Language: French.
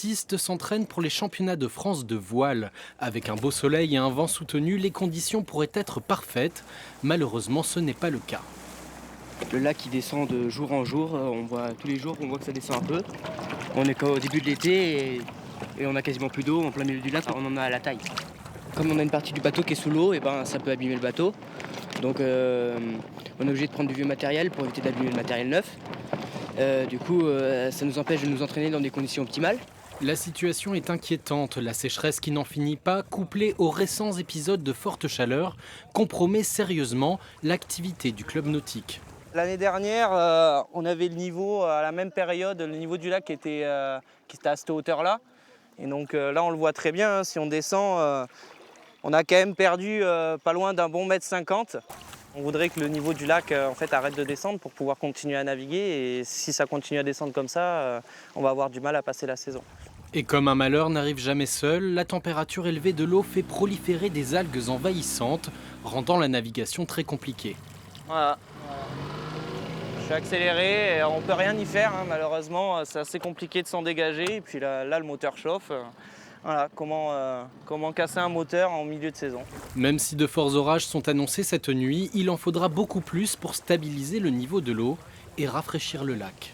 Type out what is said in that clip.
Artistes s'entraînent pour les championnats de France de voile. Avec un beau soleil et un vent soutenu, les conditions pourraient être parfaites. Malheureusement, ce n'est pas le cas. Le lac il descend de jour en jour, on voit tous les jours on voit que ça descend un peu. On est qu'au début de l'été et on a quasiment plus d'eau en plein milieu du lac, on en a à la taille. Comme on a une partie du bateau qui est sous l'eau, et ben ça peut abîmer le bateau. Donc on est obligé de prendre du vieux matériel pour éviter d'abîmer le matériel neuf. Ça nous empêche de nous entraîner dans des conditions optimales. La situation est inquiétante. La sécheresse qui n'en finit pas, couplée aux récents épisodes de forte chaleur, compromet sérieusement l'activité du club nautique. L'année dernière, on avait le niveau, à la même période, le niveau du lac qui était à cette hauteur-là. Et donc là, on le voit très bien, hein, si on descend, on a quand même perdu pas loin d'un bon mètre 50. On voudrait que le niveau du lac en fait, arrête de descendre pour pouvoir continuer à naviguer. Et si ça continue à descendre comme ça, on va avoir du mal à passer la saison. Et comme un malheur n'arrive jamais seul, la température élevée de l'eau fait proliférer des algues envahissantes, rendant la navigation très compliquée. Voilà. Je suis accéléré, et on peut rien y faire, hein, malheureusement, c'est assez compliqué de s'en dégager. Et puis là le moteur chauffe. Voilà, comment casser un moteur en milieu de saison. Même si de forts orages sont annoncés cette nuit, il en faudra beaucoup plus pour stabiliser le niveau de l'eau et rafraîchir le lac.